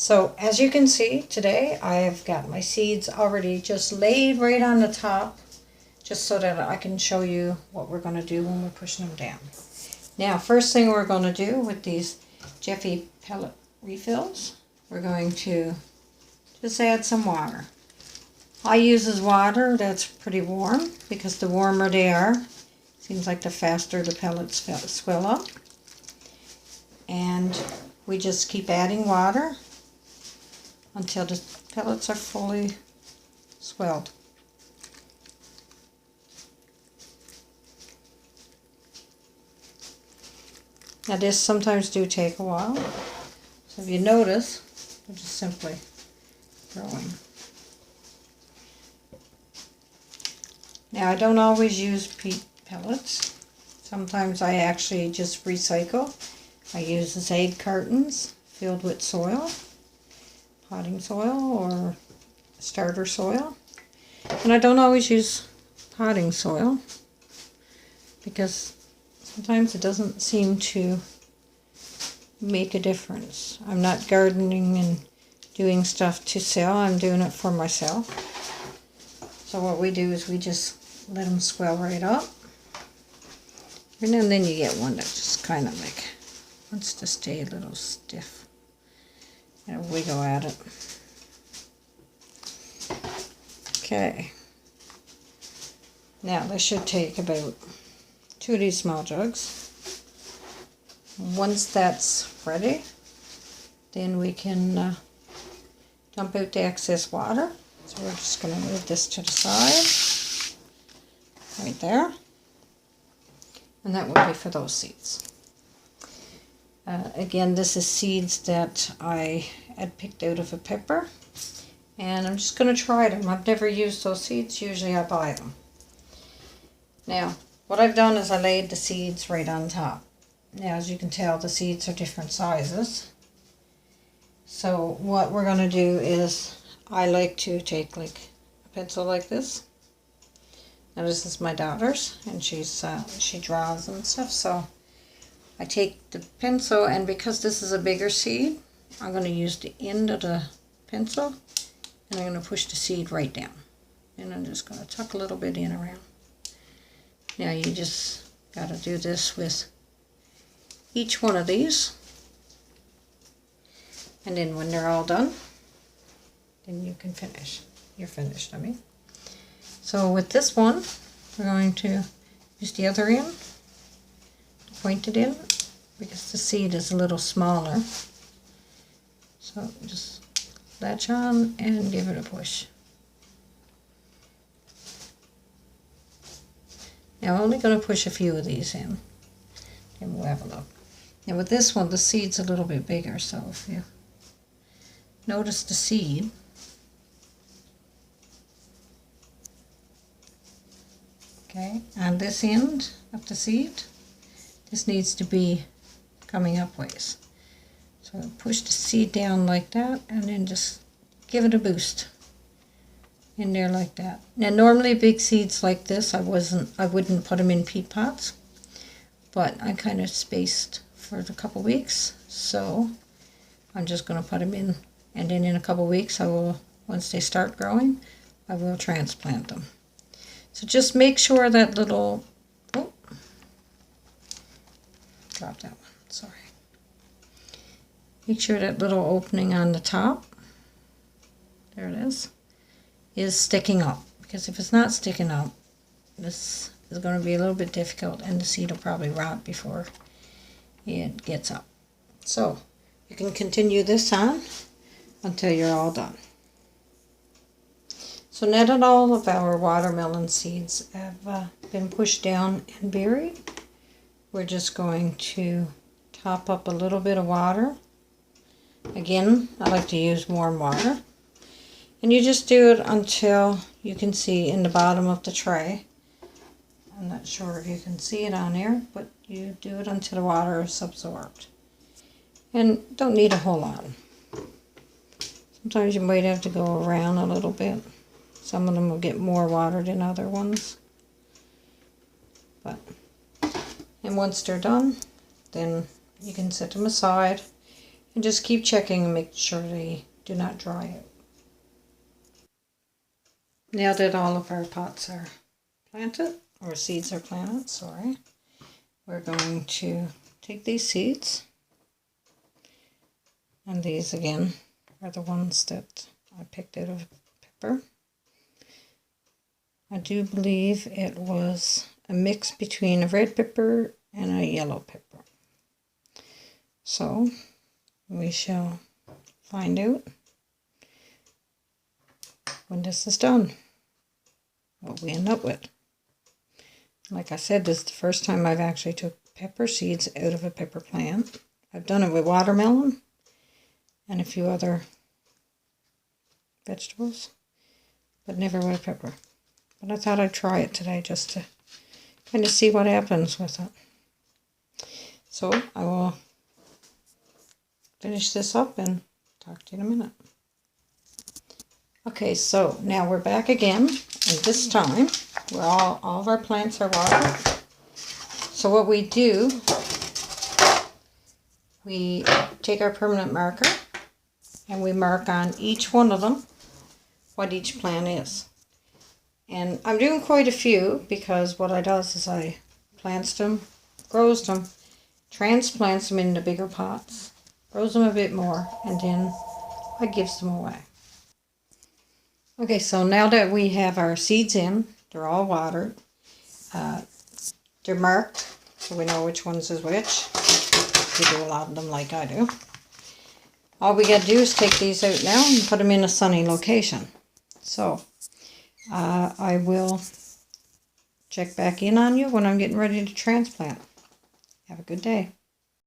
So as you can see today, I've got my seeds already just laid right on the top, just so that I can show you what we're going to do when we're pushing them down. Now, first thing we're going to do with these Jiffy pellet refills, we're going to just add some water. I use water that's pretty warm, because the warmer they are, seems like the faster the pellets swell up. And we just keep adding water until the pellets are fully swelled. Now this sometimes do take a while, so if you notice, we're just simply throwing. Now I don't always use peat pellets. Sometimes I actually just recycle. I use egg cartons filled with soil, potting soil or starter soil. And I don't always use potting soil because sometimes it doesn't seem to make a difference. I'm not gardening and doing stuff to sell, I'm doing it for myself. So what we do is we just let them swell right up. And then you get one that just kind of like wants to stay a little stiff. And we go at it. Okay. Now this should take about 2 of these small jugs. Once that's ready, then we can dump out the excess water. So we're just going to move this to the side, right there. And that will be for those seeds. Again, this is seeds that I had picked out of a pepper. And I'm just going to try them. I've never used those seeds. Usually I buy them. Now, what I've done is I laid the seeds right on top. Now, as you can tell, the seeds are different sizes. So what we're going to do is, I like to take like a pencil like this. Now this is my daughter's, and she draws and stuff. So I take the pencil, and because this is a bigger seed, I'm going to use the end of the pencil, and I'm going to push the seed right down. And I'm just going to tuck a little bit in around. Now you just got to do this with each one of these. And then when they're all done, then you can finish. You're finished, I mean. So with this one, we're going to use the other end to point it in, because the seed is a little smaller. So just latch on and give it a push. Now I'm only going to push a few of these in, and we'll have a look. Now with this one, the seed's a little bit bigger, so if you notice the seed, okay, on this end of the seed, this needs to be coming up ways. So push the seed down like that, and then just give it a boost in there like that. Now normally big seeds like this, I wouldn't put them in peat pots, but I kind of spaced for a couple weeks, so I'm just going to put them in, and then in a couple weeks I will, once they start growing, I will transplant them. So just make sure that little, oh, drop that one, sorry. Make sure that little opening on the top, there it is sticking up. Because if it's not sticking up, this is going to be a little bit difficult, and the seed will probably rot before it gets up. So you can continue this on until you're all done. So now that all of our watermelon seeds have been pushed down and buried, we're just going to top up a little bit of water. Again, I like to use warm water. And you just do it until you can see in the bottom of the tray. I'm not sure if you can see it on there, but you do it until the water is absorbed. And don't need a whole lot. Sometimes you might have to go around a little bit. Some of them will get more water than other ones. And once they're done, then you can set them aside. And just keep checking and make sure they do not dry out. Now that all of our pots are planted, or seeds are planted, sorry, we're going to take these seeds, and these again are the ones that I picked out of pepper. I do believe it was a mix between a red pepper and a yellow pepper. So we shall find out when this is done what we end up with. Like I said, this is the first time I've actually took pepper seeds out of a pepper plant. I've done it with watermelon and a few other vegetables, but never with pepper. But I thought I'd try it today just to kind of see what happens with it. So I will finish this up and talk to you in a minute. Okay, so now we're back again, and this time all of our plants are watered. So what we do, we take our permanent marker and we mark on each one of them what each plant is. And I'm doing quite a few because what I does is I plants them, grows them, transplants them into bigger pots, grows them a bit more, and then I gives them away. Okay, so now that we have our seeds in, they're all watered, they're marked, so we know which ones is which. You do a lot of them like I do. All we got to do is take these out now and put them in a sunny location. So, I will check back in on you when I'm getting ready to transplant. Have a good day.